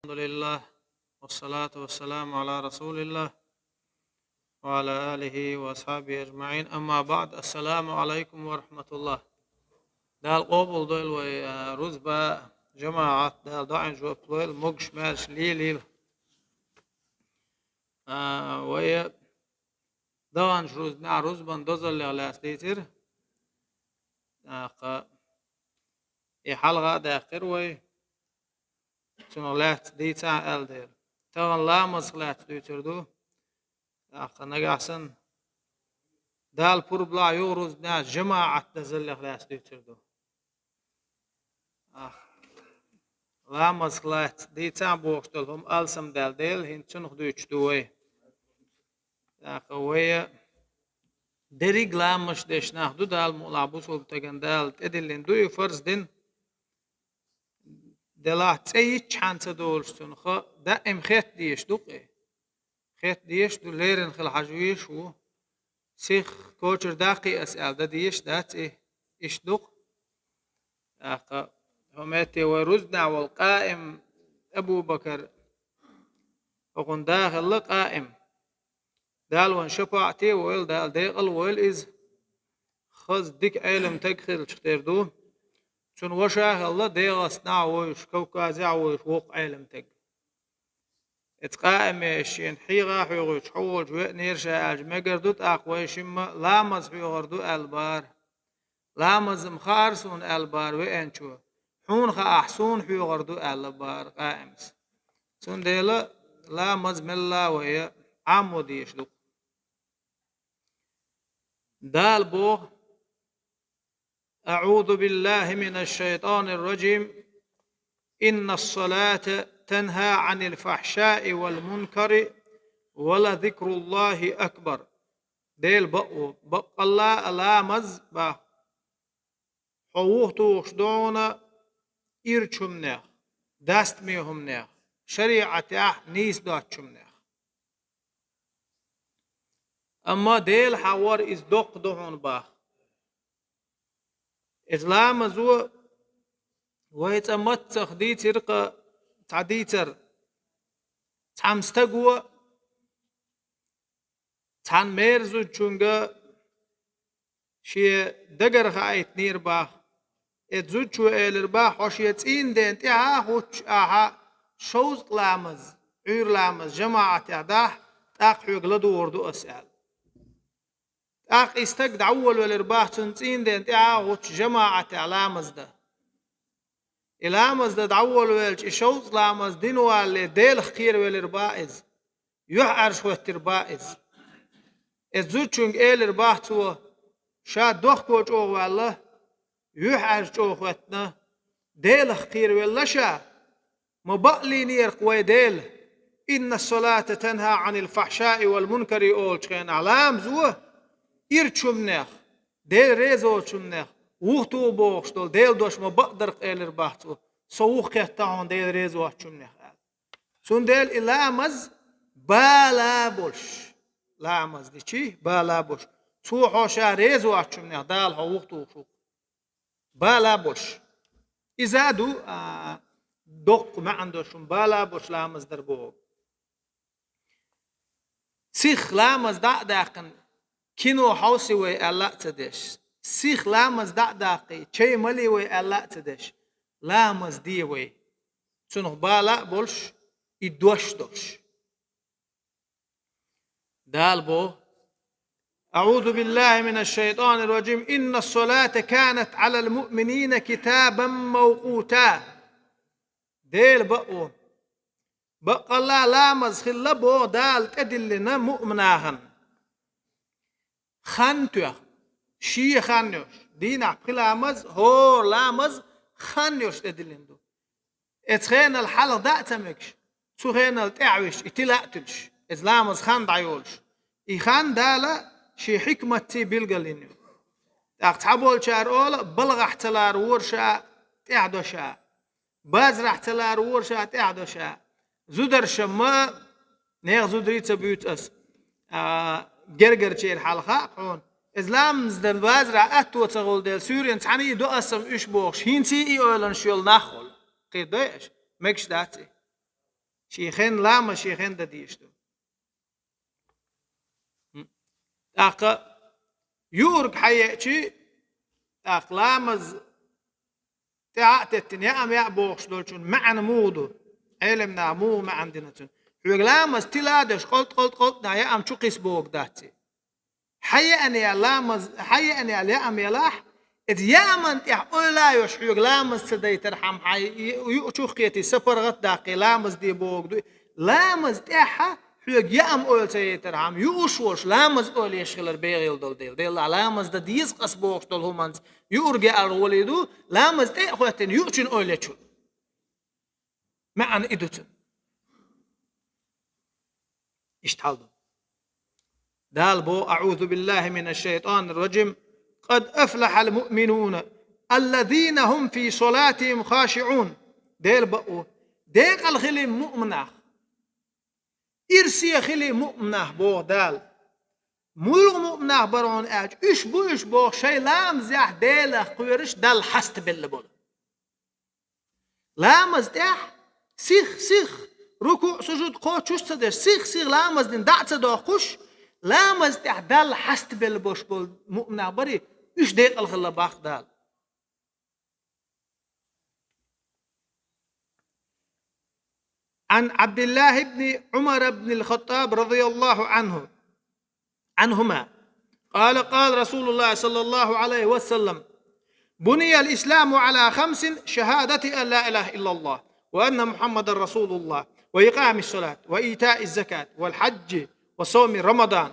الحمد لله والصلاة والسلام على رسول الله وعلى آله وأصحابه أجمعين. أما بعد، السلام عليكم ورحمة الله. دال قبل دول ورزبة جماعة دال ضاعن جو بلويل مقش مارش ليل ويا ضاعن روز نا رزبان دوزل على استيتر حلقة داخل وي سنولات دي تاع ألدير تغن لا مسخلات دوتردو نجاسن دال بور بلا يوروز نا جماعة دزل خلاص دوتردو لا مسخلات دي تاع بوشتلهم ألسم دال ديل هنتشن خدوش دوي ويا دريق لا مش ديش ناخدو دال ملعبوس وبتجن دال تدلين دوي فرز دين دلات أي chance دولشتون خا دائم خيت ديش دوقي خيت ديش دو ليرن خل حجويش و سيخ كوتشر داقي أسأل دا ديش دات إيش دوق همتي ورزنا والقائم أبو بكر وقن داخل قائم دال وان شفاعتي ويل دال ديقل ويل إز خز ديك علم تكخل شتردو شون وشاه الله ديغس نعوش كوكازي عوش وق علم تك اتقائم يشين حيغا حيغوش حوش نيرشا مقردوت اقويش لامز حيغردو البار لامز مخارسون البار وينشو حون خا احسون حيغردو البار قائمس سون ديلا لامز ملا وهي عمو ديشلو دال بوه أعوذ بالله من الشيطان الرجيم إن الصلاة تنهى عن الفحشاء والمنكر ولذكر الله أكبر ديل بق الله لامز با حووهتو شدونا إرچم نخ دست ميهم نخ شريعة نيس داتشم نخ أما ديل حوار إز دوق دهون با إسلام زو ويتمت تخدي ترقى تعديتر تعمستقوى تعن ميرزو تشونغا شي دقر خايت نير باخ اتزو تشو إلر باخ وشيتين دين تيها خوش آها شوز لامز عير لامز جماعة تعداه تاق يقلدو وردو أسأل أخ استقد أول والإرباح تنتين دين تعاوش جماعة علامز ده الامز ده أول والش شوز لامز دين والي ديل خير والإرباز يحرش والترباز الزوجون الإرباح تو شاد دوخ كوج أو والله يحرش أو خوتنا ديل خير والله شا مبقلي نير قوي ديل إن الصلاة تنهى عن الفحشاء والمنكر أول شين علام زوه إرچومنخ ديل ريزو چومنخ وقتو بوخشتول ديل دوش ما بقدر قيلر باحتو سوخ يحتاون ديل ريزو چومنخ سون ديل إلامز بالا بوش لامز دي چي بالا بوش تو حوشا ريزو چومنخ دال ها وقتو شو بالا بوش إذا دو دوق ما عندوشون بالا بوش لامز در بوغ سيخ لامز داقن كينو حوسي وي ألا تدش سيخ لامز داقي چي ملي وي ألا تدش لامز دي وي سنخ بالا بولش إدوش دوش دال بو أعوذ بالله من الشيطان الرجيم إن الصلاة كانت على المؤمنين كتابا موقوتا ديل بقو بقى الله لامز خلبو دال تدلنا مؤمناهن خانتوه شي خانيوش دينا بخلامز هور لامز خانيوش تدلندو اتخين الحلق داتمكش تخين التعوش اتلاتلش ازلامز خان دعيولش اخان دالا شي حكمتي بلغلينيو تحبول شار اول بلغ احتلار ورشا تعدوشا بازر احتلار ورشا تعدوشا زودر شما نيغ زودريتا بيوت اس جرجر شيء حلقة قون إسلام زدل بازرع أتو تقول دل سوريان تعني دو أسم إيش بوخش هنتي إيولن شيل نخل قيد دايش مكش داتي شيخين لام شيخين دديشتو تاق يورك حياتي تاق لامز تاعتتن يا ام يا بوخش دولشون معنا مودو علمنا مو ما عندنا تن لامز تلادش قلت يا ام شو قيس بوك داتي حي أني يا لامز حي أني يا ام يلاح إذ يا من تحولا يشحيق لامز سدي ترحم حي يشوخ قيتي سفر غت داقي لامز دي بوك لامز تاعها حيق يا ام اول سي ترحم يوشوش لامز اول يشغل بيغيل ديل لامز دا ديز قص بوك دول همانز يورجع الوليدو لامز تاخوتن يوشن اول يشو معن إدوتن اشتحلدو دال بو أعوذ بالله من الشيطان الرجيم قد أفلح المؤمنون الذين هم في صلاتهم خاشعون ديل بقو ديق الخلي مؤمنة إرسي خلي مؤمنة بو دال ملغ مؤمنة برون اج إش بو شي لام زيح ديل قويرش دال حست باللبول لامز ديح سيخ ركوع سجود قوتش تدش سيخ لامز دين دعت دو قش لامز ديح دال حست بالبوش بول مؤمنة بري إش ديق الخلا باخ دال عن عبد الله بن عمر بن الخطاب رضي الله عنهما قال رسول الله صلى الله عليه وسلم بني الإسلام على 5 شهادة أن لا إله إلا الله وأن محمد رسول الله وإقام الصلاة وإيتاء الزكاة والحج وصوم رمضان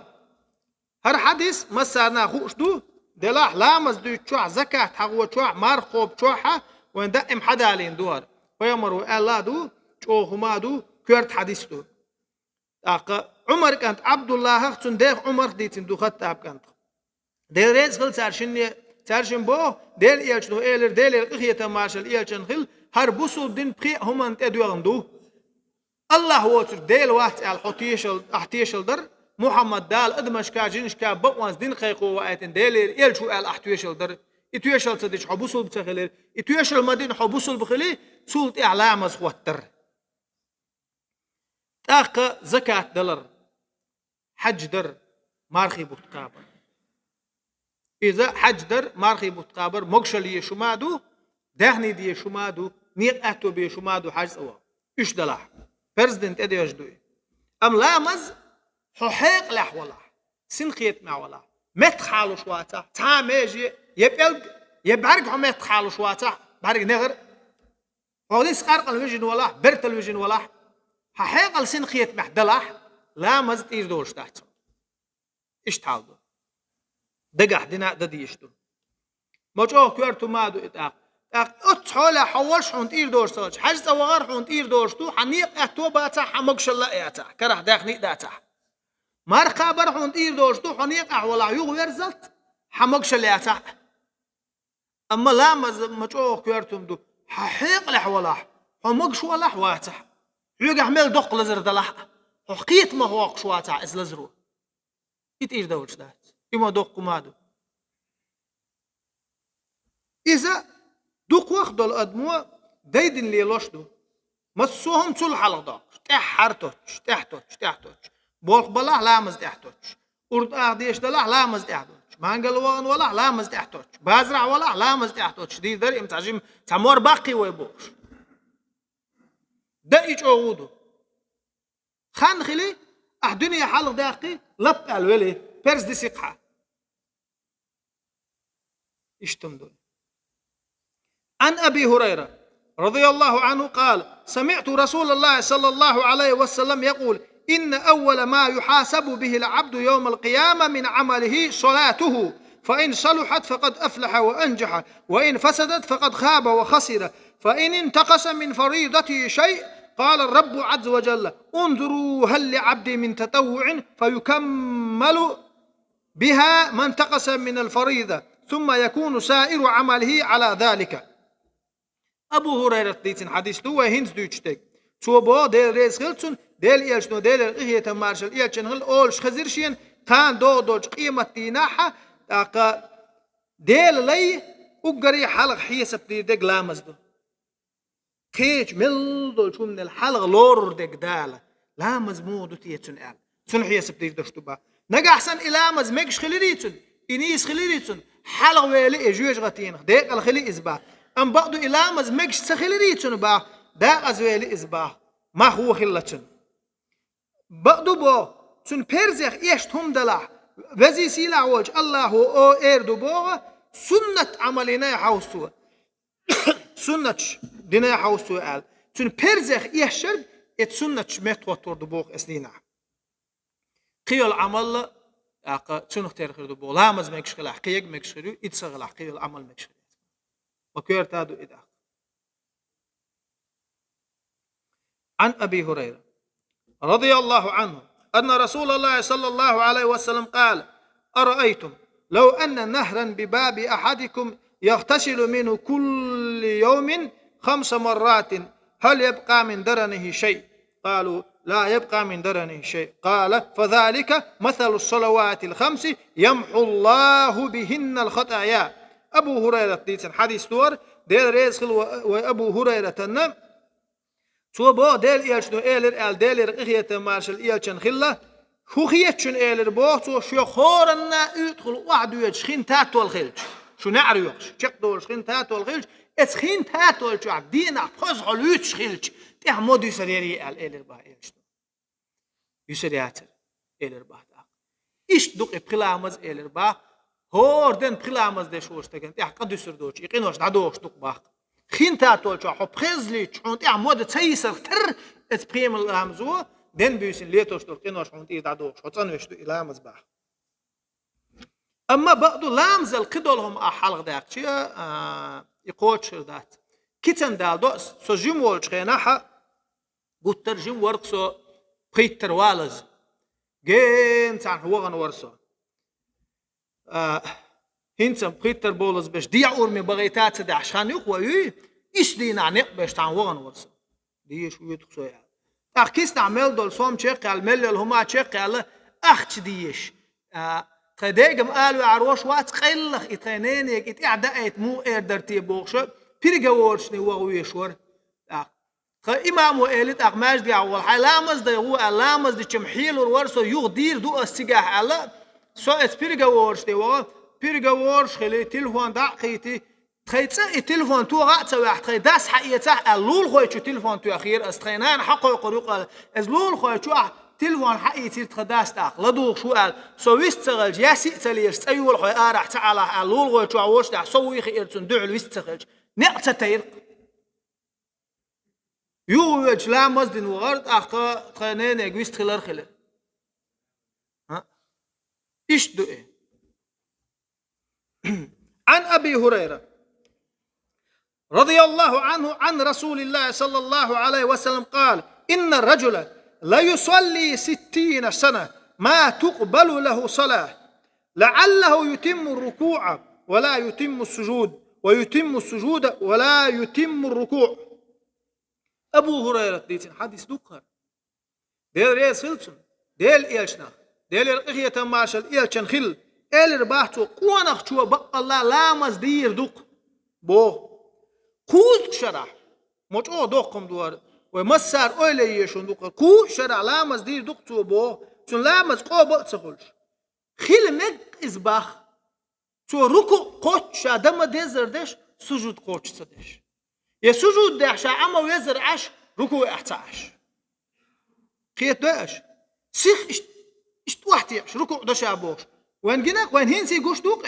هر حديث مسارنا خوش دو دلاح لامز دو تشوع زكاة حقوة تشوع مارخوب تشوعها وندقم حدالين دوار ويمروا الله دو تشوهما دو كورت حديث دو عمر كانت عبد الله هختون ديخ عمر ديتين دو خطاب كانت ديل ريز خل تارشن بو ديل إيالشنو إيلر ديل إخية مارشل إيالشن خل هر بوصل دين بقي هما انت ادوغن دو الله واتر ديل واحد احتيشل در محمد دال ادمشكا جنشكا بقوانز دين خيقو وآيتن ديل إيالشو احتيشل در اتويشل تدش حبوصل بتخلير اتويشل مدين حبوصل بخلي سولت إعلام خواتر تاق زكاة دلر حج در مارخي بوتقابر إذا حج در مارخي بوتقابر مقشل يشمادو دهني دي شمادو نيق أهتو بي شمادو حج سوا إيش دلاح برزدنت إدي يجدوي أم لامز حقيق لح ولا سنخيت مع ولا متخالو شواتا تاميجي يبعرق متخالو شواتا بعرق نغر هوديس قارق الوجن ولا برت الوجن ولا حقيق السنخيت مع دلاح لامز تير دولش تحت إيش تعالدو دقح دينا ددي يشتو موجوه كورتو مادو إتاق أتحول حولش حون تير دورش سوش حجز وغار حون تير دورشتو حنيق أهتو باتا حمقش الله إياتا كره داخني داتا مارقا بر حون تير دورشتو حنيق أحولا يغيرزت حمقش الله إياتا أما لامز موجوه كورتو مدو حقيق لحولا حمقش ولا حواتا يوغ أحمل دق لزر دلح حقيت ما هو قشواتا إز لزرو يتير دورش دات إما دق مادو إذا دوق وقت الأدمو ديدن لي لوشدو مسوهم تول حلقة تحرتوش بولق بلا لامز تحتوش أرد أهديش دلا لامز تحتوش مانجل وان ولا لامز تحتوش بازرع ولا لامز تحتوش دي در امتعجم تمور باقي ويبوش ده إيش أغودو خان خلي أحدني حلق داقي لب الولي برز دي سيقها إيش تمدون عن أبي هريرة رضي الله عنه قال سمعت رسول الله صلى الله عليه وسلم يقول إن أول ما يحاسب به العبد يوم القيامة من عمله صلاته فإن صلحت فقد أفلح وأنجح وإن فسدت فقد خاب وخسر فإن انتقص من فريضته شيء قال الرب عز وجل انظروا هل لعبدي من تطوع فيكمل بها ما انتقص من الفريضة ثم يكون سائر عمله على ذلك. أبو هريرة ديتن حديث دو هنز دوچتك تو با دل ريس خلتون دل يلشنو دل إهية مارشل يلشن هل أولش خزيرشين كان دوج قيمة ديناحة تاقا دل لي أقري حلق حيسب دي دق لامز دو خيج ملدول شو من الحلق لور دك دالة لا مزمود تيتون قال تون حيس بديك دشتوبا نجا أحسن إلى مزمكش خليريتون إنيس خليريتون حلق ويلي إجوج غتين ديك الخلي إزبا أم بعضو إلى مزمكش سخليريتون با دا أزويلي إزبا ما هو خلتون بعضو بو تون بيرزخ إيشتهم دلع وزي سيلا وجه الله أو إردو بو سنة عملنا حوستو سنة دينا حوستو قال تون بيرزخ إيشرب ات سنة متوتر دو بوخ اسنينا قيل عمل اق تون اختار خير دو بو لامز ماكش خلا قيق ماكش خير اتسغل قيل عمل ماكش خير وكيرت هادو ادا عن ابي هريره رضي الله عنه ان رسول الله صلى الله عليه وسلم قال ارايتم لو ان نهرا بباب احدكم يغتسل منه كل يوم 5 مرات هل يبقى من درنه شيء؟ قالوا لا يبقى من درنه شيء. قال فذلك مثل الصلوات الخمس يمحو الله بهن الخطايا. أبو هريرة ديتن حديث دور ديل ريزخل وأبو هريرة تنم توبو ديل إيالشنو إيلر آل ديلر إخية مارشل إيالشن خلا خيتشن إيلر بوه تو شو خورنا يدخل وعدو يتشخين تاتو الخلج شو نعريوش شقدو الشخين تاتو الخلج اتخين تاتو الجواب دينا خزعو ليتش خلج تيح مود يسريري آل إيلر باه إيالشنو يسرياتر إيلر باه داق إيش دوق بخلامز إيلر باه هوردن بخلامز دي شوش تكن تيح قد يسردوش يقينوش دعدوش دوق باه خين تاتو الجواب حب خزلي تشون تيح مود تسيسر تر اتبقيم الامزو دين بيسن ليتوش دول قينوش حون تيح دعدوش وطنوش دو إلامز باه أما بعضو لامز القدولهم أحلق داق شيء يقوتش ذات كتن دالدو سو جيم وولش خيناها قلت ترجم ورقسو بيتر والز جين تان هوغن ورسو هنسم بيتر بولز باش ديع أورمي بغيتات سدي عشان يقوى إيش دينا نق باش تان هوغن ورسو دي شو يتخسو يعني أخيس نعمل دول صوم شيق على الملي الهما شيق على أخش ديش قديقم قالوا عروش وات قلخ إتغنينيك إتعدأت مو إردرتي بوغشو بيرجورشني وغويشور إمام وإلت أقماش دي أول حي لامز دي هو لامز دي چمحيل ورورسو يغدير دو استيقاح على سو إت بيرجورش دي وغو بيرجورش خلي تلفون داقيتي تخيطا التلفون تو غاتسا واحد تخي داس حقيقتا اللول خويتشو تلفون تو أخير استخينان حقو يقولوا از لول خويتشو تلفون حقيقتي تخداس داق لدوغ شو قال سو ويستغلج يا سيئتليش تأيول خوي آرح تعالى اللول خويتشو عوش داق سوي خيرتون دعو الويستغلج نقطة تيرق يوج لا مزدن وغرد أخا تخنين يجويست خلال خلال ها إيش دو إيه عن أبي هريرة رضي الله عنه عن رسول الله صلى الله عليه وسلم قال إن الرجل لا يصلي 60 سنة ما تقبل له صلاة لعله يتم الركوع ولا يتم السجود ويتم السجود ولا يتم الركوع. أبو هريرة ديتين حديث دكر ديل ريس خلتون ديل إيلشنا ديل إخية ماشل إيلشن خل إيل رباحتو قوانا خشوا بقى الله لامز دير دق بو كوز شرح موجو دوقكم دوار ومسار أولي يشون دق كوز شرح لامز دير دق تو بو تون لامز قو بقى تخلش خل مك إزباخ تو ركو قوتش دم ديزر دش سجود قوتش صدش يا سجود دهش عما ويزر عش ركو احتاش خيت داش سيخ اشت واحتيش ركو دش ابوش وين جناك وين هنسي جوش دوق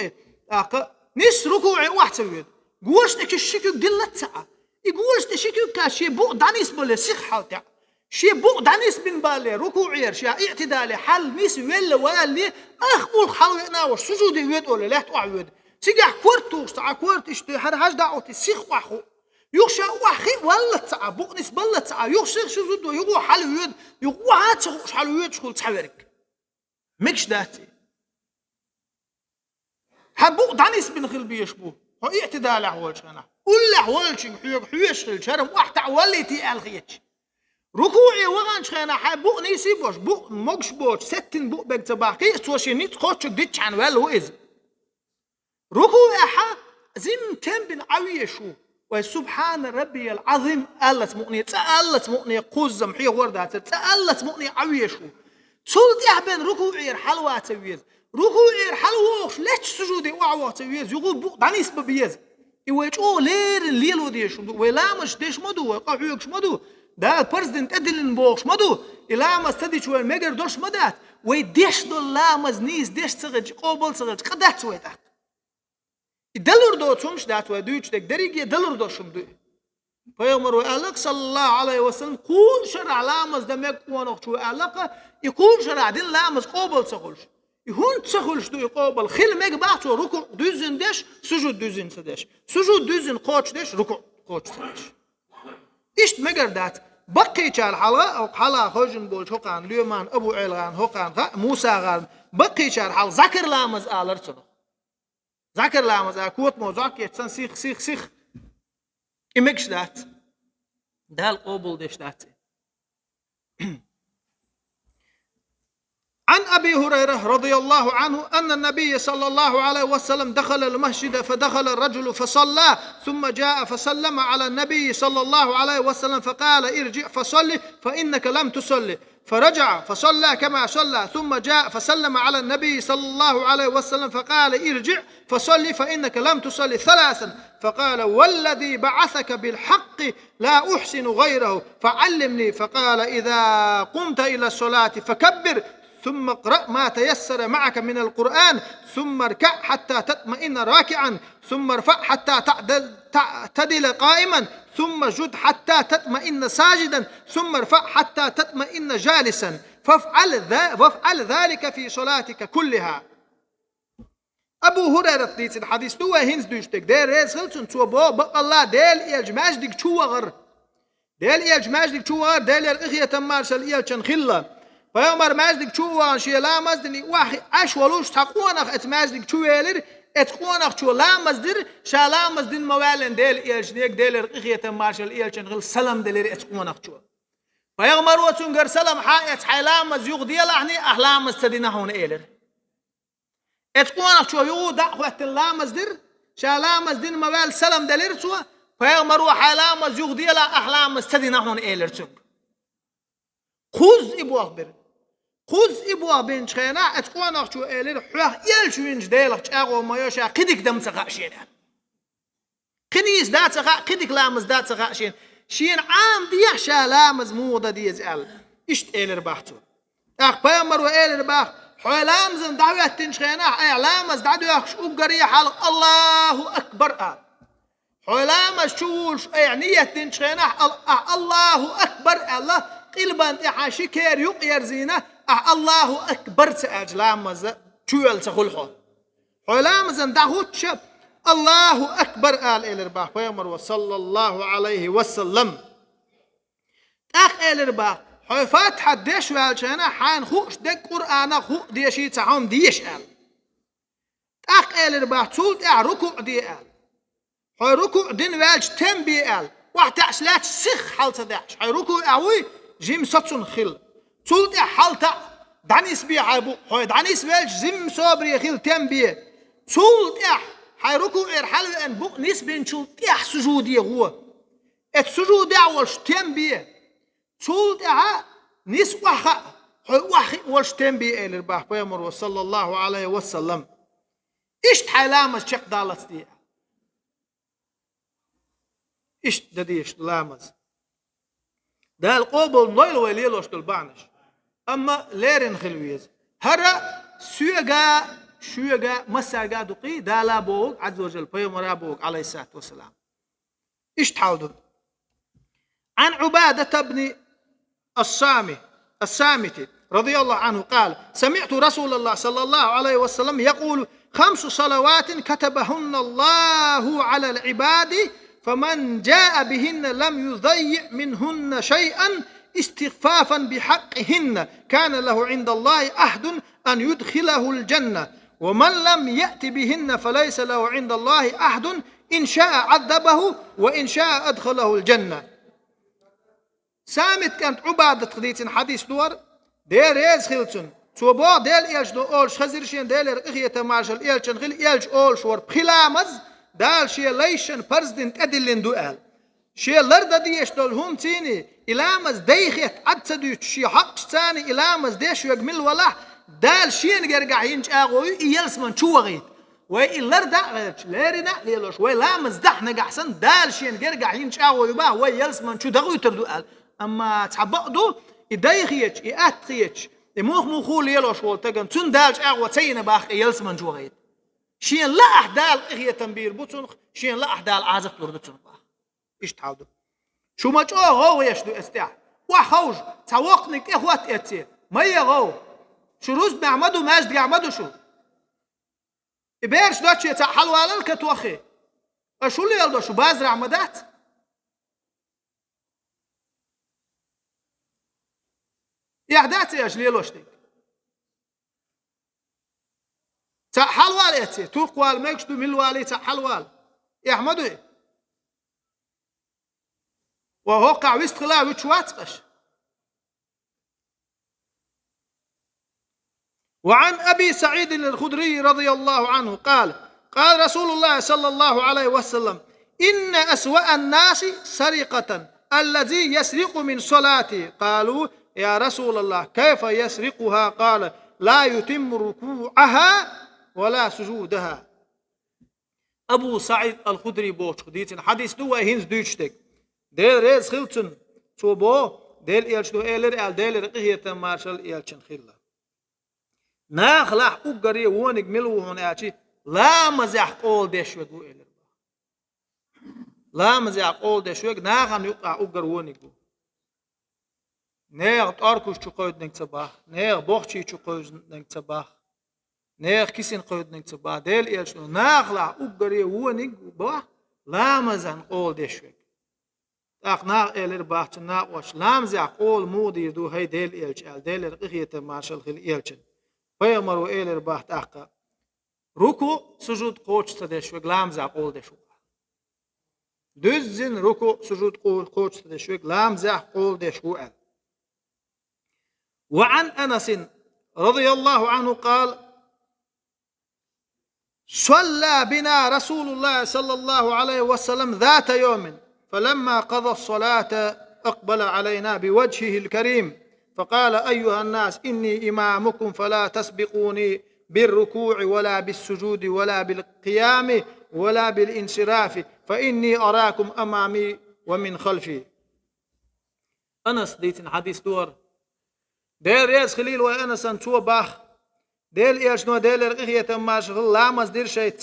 اق نس ركوع واحد سويد جوش تكشكو دلت ساعه يقولش تشكو كاشي بو دانيس بله سيخ حالتع شي بو دانيس بن بالي ركوعير شي اعتدالي حل ميس ولا والي اخول حلونا وش سجود يد ولا لا تعود سيجح كورتوس تاع كورت اشتي حد هاش دعوتي سيخ واخو يخشى واخي ولا تاع بو نس بلا تاع يخشى سجود يغو حل يد يغو هات حل يد شغل تحورك مكش داتي حبو دانيس بن خلبي يشبو هو اعتدال احوالش انا قول احوالش حيوش الشرم واحد وليتي الخيتش ركوعي وغان شخينا حبو نيسي بوش بو مقش بوش ستين بو بك تباقي سوشي نيت خوشك ديتش عن والو إذ ركوعي حا زين تنبن عوية شو وسبحان ربي العظيم ألت مؤنية تألت مؤنية قوزم حي وردات تألت مؤنية عويشو تولد يحبن ركوعير حلوة تويز ركوعير حلوة ليش سجودي وعوة تويز يقول دانيس ببيز يوجو لير الليلو ديش ولا مش ديش مدو وقاحيوكش مدو ده برزدنت أدلن بوكش مدو إلا ما استدي شوال ميجر دوش مدات ويديش دول لا مزنيس ديش تغج قوبل تغج قدات سويتات دلور دو تمش دات ودوش دك دريجي دلور دو شمدو فيغمر وقالك صلى الله عليه وسلم كون شرع لامز دمك ونوخ شو قالك يكون شرع دين لامز قوبل تغلش يهون تغلش دو يقوبل خيل ميج بعتو ركوع دوزن ديش سجود دوزن سدش سجود دوزن قوش ديش ركوع قوش سدش إيش ميجر دات بقي شال حلا أو حلا خجن بول هقان ليمان أبو عيلان هقان موسى غان بقي شال حل ذكر لامز آلرتنو ذكر لامز أكوت موزاك يتسن سيخ سيخ سيخ إمكش دات ده القبول ديش دات عن أبي هريرة رضي الله عنه أن النبي صلى الله عليه وسلم دخل المسجد فدخل الرجل فصلى ثم جاء فسلم على النبي صلى الله عليه وسلم فقال ارجع فصلي فإنك لم تصلي فرجع فصلى كما صلى ثم جاء فسلم على النبي صلى الله عليه وسلم فقال ارجع فصلي فإنك لم تصلي ثلاثا فقال والذي بعثك بالحق لا أحسن غيره فعلمني فقال إذا قمت إلى الصلاة فكبر ثم اقرأ ما تيسر معك من القرآن ثم اركع حتى تطمئن راكعا ثم ارفع حتى تعتدل قائما ثم جد حتى تطمئن ساجدا ثم ارفع حتى تطمئن جالسا فافعل ذلك في صلاتك كلها. أبو هريرة ديت الحديث دو هنز دوشتك دير رزقلتن تو بو بق الله ديل إلجماج ديك شو غر ديل إلجماج ديك شو غر ديل إخية تمارسل إلجن خلا فيومر مازدك شو شيء لا مازدني واحد عش ولوش تقونخ اتمازدك شو يلر اتقونخ شو لا مازدر شالا مازدن موالن ديل إلش ديك ديل إخية تمارسل إلجن خل سلام ديل اتقونخ شو فيومر وتنقر سلام حائط حيلام مز يغدي لعني أحلام مستدينا هون إلر اتقونخ شو يودا وقت لا مازدر شالا مازدن موال سلام ديل شو فيومر وحيلام مز يغدي لا أحلام مستدينا هون إلر شو خذ إبوه بر خذ إبوه بين شخنا أتقون شو إلر حواه يلشو ينجديلك أغو ما يشا قدك دم تغاشين قنيس دات تغا قدك لامز دات تغاشين شين عام ديح شا لامز موضة ديز أل إشت إلر باحتو أخ بيامر وإلر باح حواه لامزن دعوة تنشخنا إعلامز دعوة أقري حال الله أكبر حواه لامز شولش إعنية تنشخنا الله أكبر الله قلبان إحاشي كير يقير زينة الله أكبر تأجلام مزا تشوال تخلحه حلام زن دعوت شب الله أكبر آل إلرباح ويمر صلى الله عليه وسلم أخ إلرباح حي فاتحة ديش والشينا حان خوش دك قرآن خو ديشي تعام ديش آل أخ إلرباح تولد ركوع دي آل حي ركوع دين والش تنبي آل واحد عشلات سخ حالة داعش حي ركوع أوي جيم ساتسون خيل تولد حالتا دانيس بي عابو هو دانيس بيلج زم صبري خيل تنبي تولد حيركو حلو ان بو نسبين تولد سجودي هو السجود اول تنبي تولد نس واخ والش تنبي الرباح بيمر صلى الله عليه وسلم ايش حلامه شق دالت دي ايش دديش لامز ده القبل نويل وليلوش تلبانش أما ليرن خلويز هرا سوغا مساغا دقي دالا بوغ عز وجل بيمرا بوغ عليه الصلاة والسلام إيش تحاولون عن عبادة بن الصامت رضي الله عنه قال سمعت رسول الله صلى الله عليه وسلم يقول 5 صلوات كتبهن الله على العباد فمن جاء بهن لم يضيع منهن شيئا استخفافا بحقهن كان له عند الله عهد أن يدخله الجنة ومن لم يأت بهن فليس له عند الله عهد إن شاء عذبه وإن شاء أدخله الجنة. سامت كانت عبادة قديت حديث دور دير يز خلتن توبا ديل إيلش دو أولش خزرشين ديل إخية مارشل إيلشن خل إيلش أولش ور بخلامز دال شيء ليشن برزدنت أدلين دوال شيء لرد ديش دول هم تيني إلامز ديخت عدسدو شيء حق ثاني إلامز ديش يجمل ولا دال شيء نرجع ينج أغوي يلس من شو غيت وي لرد ليرنا ليلوش وي لامز دحنا جحسن دال شيء نرجع ينج أغوي با وي يلس من شو دغوي تردوال أما تعبقدو يديخيتش يأتخيتش يموخ مخول يلوش والتجن تون دالش أغوى تينا باخ يلس من شو غيت شيء لا أحدال إخية تنبير بوتون شيء لا أحدال عازق لردتون باخ إيش تعودوا شو ما جوا غو يشدو استع وحوج توقنك إخوات إتي ما يغو شو روز بعمدو ماجد بعمدو شو إبيرش دوتش يتحلوا على الكتوخي أشو اللي يلدو شو بازر عمدات يحداتي أجلي لوشتك تحلوا على إتي توقوال ميكشدو ملوالي تحلوا على يحمدو إيه وهوقع ويستغلا ويتشواتقش وعن أبي سعيد الخدري رضي الله عنه قال قال رسول الله صلى الله عليه وسلم إن أسوأ الناس سرقة الذي يسرق من صلاته قالوا يا رسول الله كيف يسرقها قال لا يتم ركوعها ولا سجودها أبو سعيد الخدري بوش خديتن حديث دو هينز دوشتك ديل ريز خلتن توبو ديل إلشتو إلر ديل رقية مارشال إلشن خلا ناخلح أقري وونك ملو هناك لا مزح قول دشوك إلر لا مزح قول دشوك ناخن يقع أقر وونك نيغ تاركوش تقود نك صباح نيغ بوخشي تقود نك صباح نيغ كيسين قود نك صباح ديل إلشتو ناخلح أقري وونك بوخ لا مزح قول دشوك أقناع إلر باحت ناقوش لام زع قول مودي دو هاي ديل إلش ديل رقية مارشال خل إلشن فيمرو إلر باحت أقا ركو سجود قوش تدش لام زع قول دشو دزن ركو سجود قوش تدش لام زع قول دشو وعن أنس رضي الله عنه قال صلى بنا رسول الله صلى الله عليه وسلم ذات يوم فلما قضى الصلاة أقبل علينا بوجهه الكريم فقال أيها الناس إني إمامكم فلا تسبقوني بالركوع ولا بالسجود ولا بالقيام ولا بالانصراف فإني أراكم أمامي ومن خلفي أنس ديتن حديث دور دير ياس خليل وأنس أنتو باخ ديل إيش نو ديل رقية ما شغل لامز دير شيء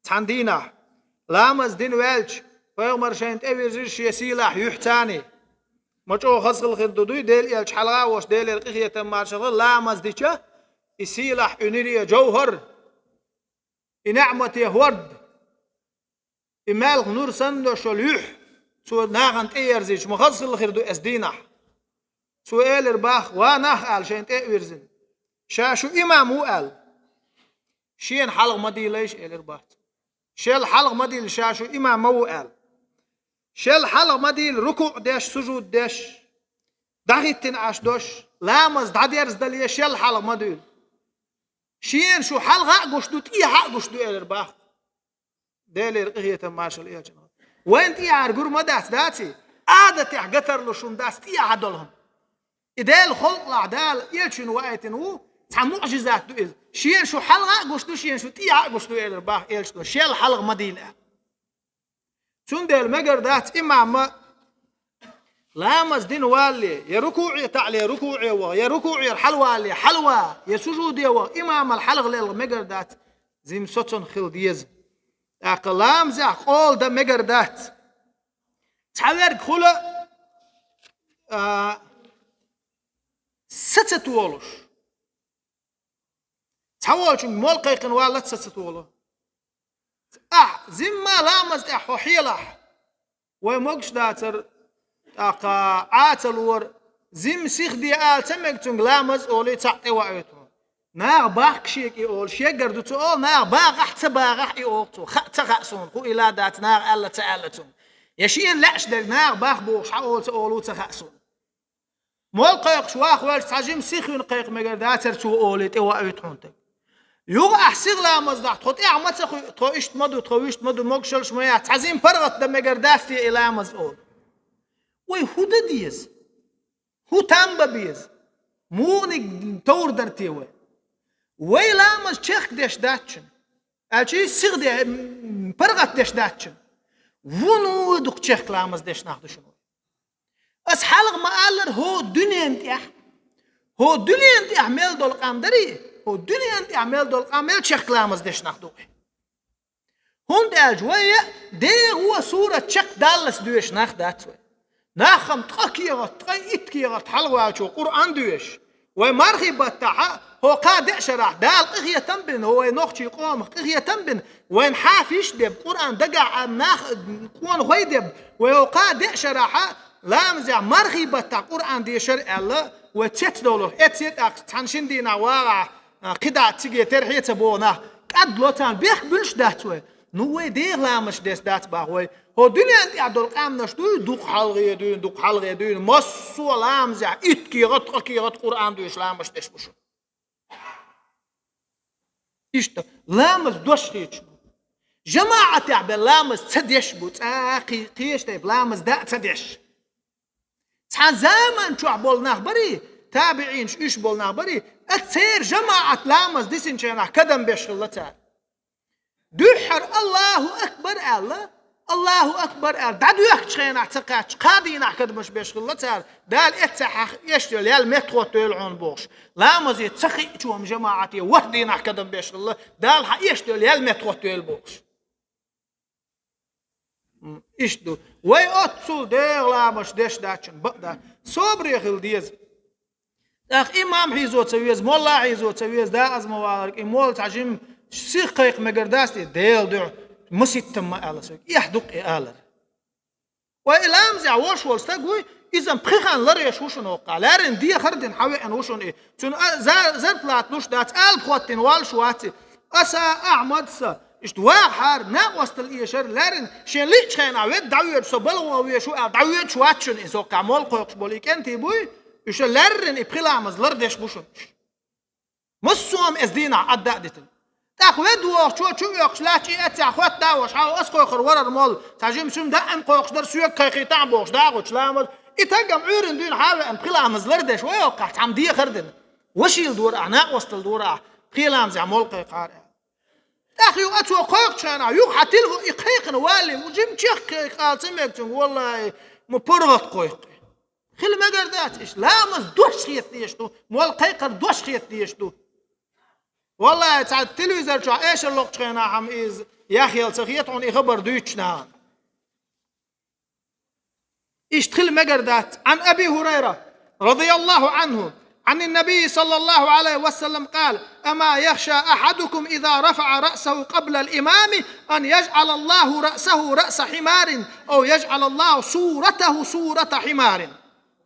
تاندينا لامز دين والش فيغمر شينت أبيزيش يسيلح يحتاني مجو خصل خدودي ديل إلش حلقة وش ديل رقية ما شغل لامز ديشة يسيلح ينيري جوهر إنعمة يهورد إمالغ نور سندو شليح سو ناغنت إيرزيش مخصل خدو أسدينح سو إيلر باخ وناخ آل شينت إيرزين شاشو إمامو آل شين حلق مدي ليش إيلر باخ شيل حلق مدي شاشو إمامو آل شل حلق مديل ركوع داش سجود داش دغيتن عش دوش لامز داديرز دليه شل حلق مديل شين شو حلقة قشدو تي حق قشدو إلر باخ ديلر قهية ماشل إيه جنود وين تي عرقور مداس داتي عادة قتر لشون داس تي عدلهم إدال خلق العدال يلشن وقتن هو تع معجزات دو إذ شين شو حلقة قشدو شين شو تي حق قشدو إلر باخ إلشدو شل حلق مديل سندل مجر دات إمام لامز دين والي يا ركوعي تعلي ركوعي يا ركوعي الحلوة حلوة يا سجودي إمام الحلق للمجر دات زي سوتن خل ديز أقلام زع قول ده مجر دات تعبير خلا ستة ولش تعوّج ملقيقن ولا ستة ولش زما لامز حوحيلح ومقش داتر عاتل ور زم سيخ دي آل تمكتن لامز أولي تعطي وعيتون ناغ باق شيك يقول شيك قردو تقول ناغ باق احت باق يقولتو خأت خأسون خو إلا دات ناغ ألا تألتون يشين لعش دل ناغ باق بوش حقول تقولو تخأسون مول قيق شواخ والش تعجم سيخ ينقيق مقر داتر تو أولي تقوى عيتون تك يوغ أحسيغ لا مزدع تخط عمت تو إشت مدو تو إشت مدو مقشل شمية تعزيم برغت دم قردافتي إلى مزقول وي هو ديز هو تامبا بيز موني تور درتيوه وي لا مز تشيخ ديش داتشن ألشي سيغ دي برغت ديش داتشن ونو دوك تشيخ لا مز ديش ناخدو شنو أس حالغ ما قالر هو دنيا انتيح هو دنيا انتيح ميل دول قاندري هو دنيا انتيح ميل دول قامل تشيخ لا مز ديش ناخدو هون دال جوية دي هو صورة تشيخ دالس دوش ناخدات ناخم تقيغت تقيغت حلوة شو قرآن دوش ومارخي بتاعها هو قاد شرح دال قغية تنبن هو نوختي قوم قغية تنبن وين حافيش دب قرآن دقع ناخ قوان خويدب وهو قاد شرح لا مزع مارخي بتاع قرآن دي شرع الله وتشت دولو اتشت تنشن دينا واقع قدا تيجي ترحية تبونا قد لوتان بيخ بلش داتوه نوه ديغ لامش ديس دات باهوي هو دنيا انت عدول قام نشتوي دوق حلغي دوين مصو لامزع اتكي غط قرآن دوش لامش ديش بشو اشتا لامز دوش خيش جماعة تعبل لامز تديش بو تاقي قيش تايب لامز دا تديش تحان زمان شو عبول ناخبري تابعين ايش بول ناخبري اتسير جماعة لامز ديسين شينا كدم بيش خلتها دحر الله أكبر الله أكبر الله دادو يخشين اعتقاد قادين أحكد مش بيشغلتها دال اتسح يشتغل يال مترو تلعون بوش لا مزي تسخي توم جماعتي وحدين أحكد بيشغل دال يشتغل يال مترو تل بوش إشتو وي أتصل دير لا مش ديش داتشن بقدر صبري خل ديز أخ إمام حيزو تسويز مولا حيزو تسويز دا أزموارك إمول تعجم سيقيق مقرداستي ديل دع مسيت تم آلسك يحدق آلر وإلام زع وش والستقوي إذا بخيخان لريش وشن وقع لارن دي خردن حوي أن وشن إيه تون زر طلعت نوش دات خواتين والشواتي أسا أعمد سا اشتواحر ناقوست الإيشر لارن شين ليش خين عويد دعوية سبلوا ويشو دعوية شواتشن إذا كعمال قيقش بوليك أنتي بوي إيش لارن إبخلامز لردش بوشن مصوم إزدينا عدادتن تاخذ شو يخشلاتي اتاخذ داوش حاو اسكو خرور المول تاجم سم دائم قوقش در سوق كيقي تعبوش داغوش لامل يتقم عورن دين حاول ان قلام زلردش ويوقع تعمديه خردن وشيل دور اعناق وسط دور قيلام زع مول قيقار اخي اتو قوقش انا يو حتلغو يقيقن والي وجم تشق قال سمك والله مبرغت قوق خل ما قردات ايش لامز دوش خيت ديشتو مول قيقر دوش خيت ديشتو والله تعال التلفزيون شو ايش اللقط خينا عم إز يا أخي الصخيط عن إخبار دوتشنا إيش تخل مجردات عن أبي هريرة رضي الله عنه عن النبي صلى الله عليه وسلم قال أما يخشى أحدكم إذا رفع رأسه قبل الإمام أن يجعل الله رأسه رأس حمار أو يجعل الله صورته صورة حمار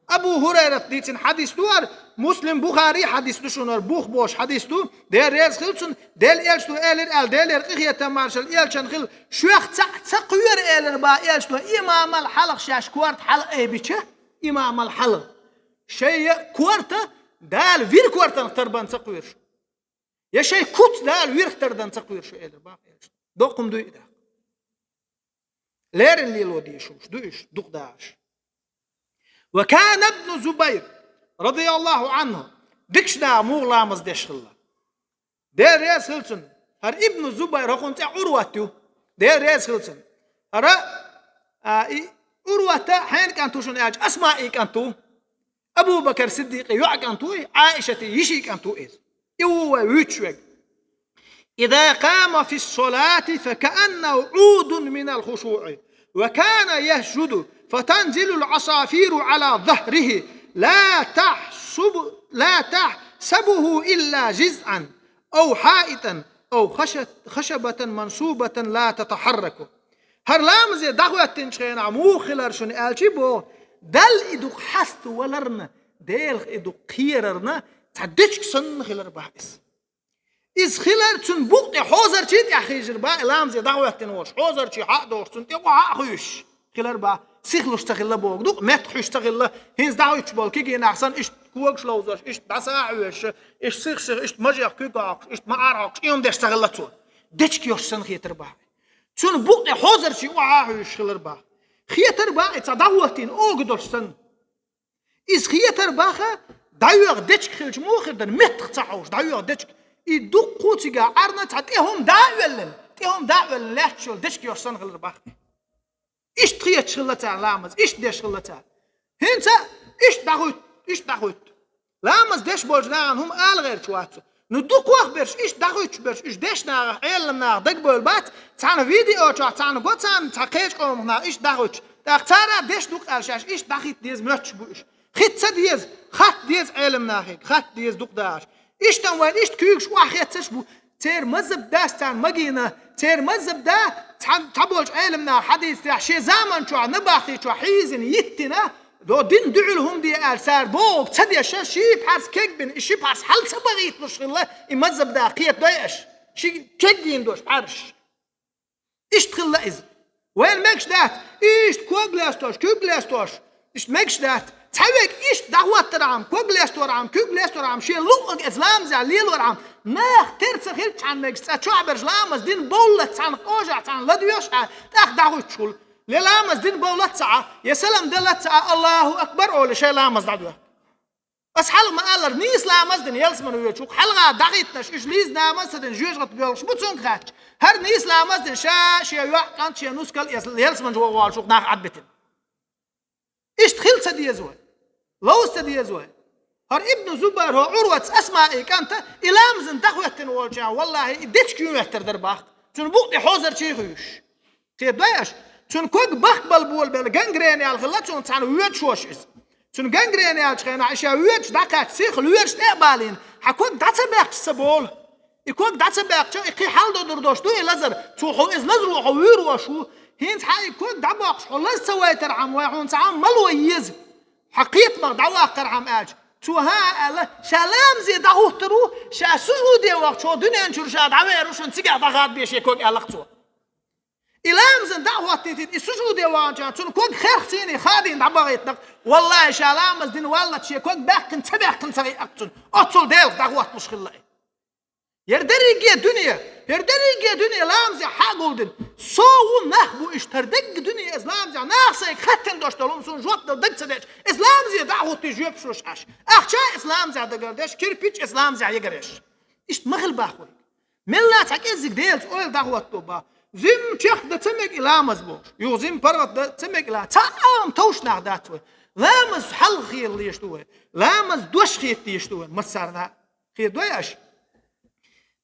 أبو هريرة ديتن حديث دوار مسلم بخاري حديث دشونر بوخ بوش حديث دو دير ريز خلصن ديل إلش دو إلر ديل إرقية تمارشل إلشن خل شوخ تقوير إلر با إلش دو إمام الحلق شاش كوارت حلق إيه بيشه إمام الحلق شيء كوارتا دال وير كوارتا نختربان تقوير يا شيء كوت دال وير اختردان تقوير شو إلر با إلش دوقم دو إده ليرن ليلو ديشوش دوش دوق داش وكان ابن زبير رضي الله عنه دكشنا مو لامز دشخلا دير ريس هلسن هر ابن زبير هكون تاع عروته دير ريس هلسن هر عروته حين كانتو شن اج اسماء كانتو ابو بكر صديق يع كانتو عائشه يشي كانتو ايز يو ويتشوك اذا قام في الصلاه فكانه عود من الخشوع وكان يسجد فتنزل العصافير على ظهره لا تحسبه إلا جزعا أو حائطا أو خشبة منصوبة لا تتحرك هر لامز دعوة تنشين عمو خلر شن ألشبو دل إدوك حست ولرنا ديل إدوك خيررنا تعديش سن خلر بحس إز خلر تن بوقت حوزر شيت يا خيجر با لامز دعوة تنوش حوزر شي حق دوش تن تيقو حق خيش خلر با سيخلو اشتغل بوق دوق مات اشتغل هينز دعوة تشبال كيجي نحسن ايش كوغ شلوزش إيش بساعوش إيش سيخ إيش مجيء كوغاق إيش معارق يوم دش تغلطون دش كيوش سن خيتر باه تون بوق حوزر شي وعاهوش خلر باه خيتر باه تصدقوتين أوجدوش سن إز خيتر باخا دايوغ دش خيلش موخر دن مت تعوش دايوغ دش يدق قوتيجا عرنا تعطيهم داولن تيهم داولن لا تشول دش كيوش سن خلر باه إيش تخيت شغلتها لامز إيش دش شغلتها هنتا إيش داخوت لامز دش بولجنان هم آل غير شواتو ندوك واخ برش إيش داخوت برش إيش دش ناغ علم ناغ دق بولبات تانا فيديو تانا قوتان تاقيش قوم ناغ إيش داخوت تانا دش دوك ألشاش إيش داخيت ديز مرتش بوش خيت ديز خط ديز علم ناغيك خط ديز دوك داش إيش تنوان إيش تكيوش واخيت تشبو تير مزب داستان مجينا تير مزب دا تبولج علمنا حديث شي زمن شو نباخي شو حيزن يتنا دو دين دعلهم دي أرسال بوك تدي شي بحرس كيكبن شي بحرس حل سبغيت مش الله يمزب دا قيت دايش شي كيكين دوش بحرش إيش تخلى إذ وين ماكش دات إيش كوغلاستوش إيش ماكش دات تحويك إيش دعوات ترعم كوغلاستورعم شي لوق إسلام زع ليل ورعم ما اخترت سخيلت عن ماكش شو عبر لامز دين بولت عن قوجع عن لديوش تاخ دعوت شول لامز دين بولت ساعة يا سلام دلت ساعة الله أكبر أو لشي لامز دعوة بس حل ما قال نيس لامز دين يلسمن ويشوك حلقة دقيتناش إيش ليز لامز دين جوج غتبيلش بتسون خاتش هر نيس لامز دين شي يوح كانت شي نوسكال يلسمن جوا والشوك ناخ عدبتن إيش تخيل سدي يزوي لو سدي يزوي هر ابن زبير هو عروة أسماء كانت إلامزن تخويتن والجا والله ديش كيو يحتر درباخ تون بوقي حوزر شيخيش كيف بايش تون كوك باخ بالبول بل جنجريني على الغلات تون تان ويد شوش تون جنجريني على شخينا عشا ويد دقات سيخ الويد تقبالين حكوك داتباك سبول يكوك داتباك شو يقي حال دردوش تو لازر توحو إز نزرو حوير وشو هين حي كوك دباق شو لا سويت رعم ويحون تعام ملويز حقيت ما دعوا قرعم اج تو ها الله شلام زي دعوه ترو شا سجودي وقت شو دنيا نشر شاد عويروشن تيجا ضغط بيش يكوك القتو إلام زن دعوه تيتي سجودي وانجان تون كوك خيرتيني خادين دعبغيتنا والله شلام زدين والله تشي كوك باكن تبعكن تغي اقتن اطول ديل دعوه مش خلاي يردري دنيا لامزي حاقولدن سو نخبو اشتردق دنيا اسلامزي ناخسيك ختن دوش دلوم سون جوات دق سدش اسلامزي دعوه تجيب شوش اش اخشا اسلامزي دغردش كيربيتش اسلامزي يغرش اش مغل باخوي ملاتك ازك ديلت اول دعوه توبا زم تشخ دتمك الامز بوش يو زم برغت دتمك لا تعام توش نعداتو لامز حل خير ليشتوه لامز دوش خيت ليشتوه مسارنا خير دويش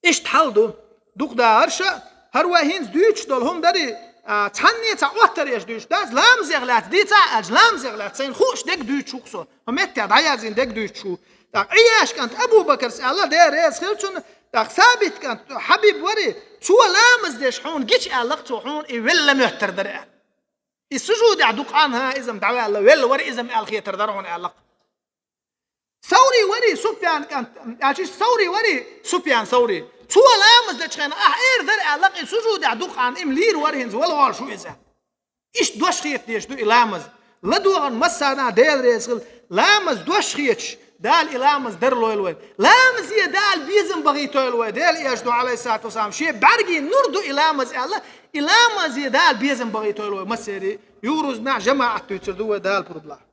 إيش تحلدو دوك دارشة هروهينز دوش دولهم داري تحني تعوتر يش دوش داز لام زغلات دي تعج لام زغلات سين خوش دك دوش شوكسو هم يتعد عيازين دك دوش شو عياش كانت أبو بكر سأله دير ريز خلتون ثابت كانت حبيب وري شو لامز ديش حون جيش ألقتو حون إولا مهتر درع السجود عدوك عنها إذا مدعوا الله ولا وري إذا الخيتر درعون ألق ثوري وري سفيان كانت عشيش ثوري وري سفيان ثوري شو لامز دشخنا إير درع لقي سجود عدوك عن إملير ورينز ولا شو إذا إيش دوش خيت ديش دو لامز لدوغن مسانا ديل ريسل لامز دوش خيتش دال إلامز در لويلوين لامز يدال بيزم بغيتويلوين دال يجدو عليه الصلاة والسلام شيء برقي نردو إلامز الله إلامز يدال بيزم بغيتويلوين مسيري يورز مع جماعة تيتردو دال بربلا